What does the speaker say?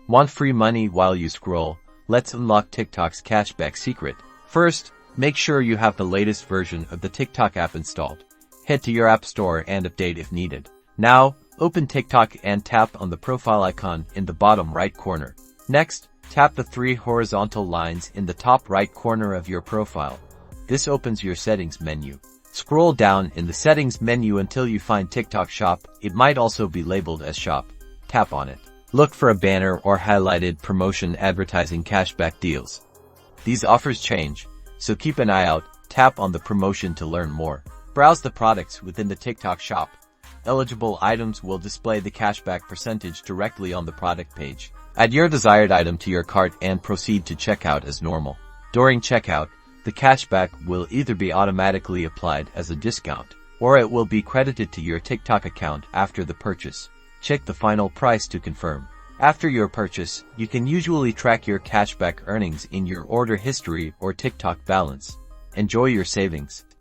Want free money while you scroll? Let's unlock TikTok's cashback secret. First, make sure you have the latest version of the TikTok app installed. Head to your app store and update if needed. Now, open TikTok and tap on the profile icon in the bottom right corner. Next, tap the 3 horizontal lines in the top right corner of your profile. This opens your settings menu. Scroll down in the settings menu until you find TikTok Shop. It might also be labeled as Shop. Tap on it. Look for a banner or highlighted promotion advertising cashback deals. These offers change, so keep an eye out. Tap on the promotion to learn more. Browse the products within the TikTok Shop. Eligible items will display the cashback percentage directly on the product page. Add your desired item to your cart and proceed to checkout as normal. During checkout, the cashback will either be automatically applied as a discount, or it will be credited to your TikTok account after the purchase. Check the final price to confirm. After your purchase, you can usually track your cashback earnings in your order history or TikTok balance. Enjoy your savings.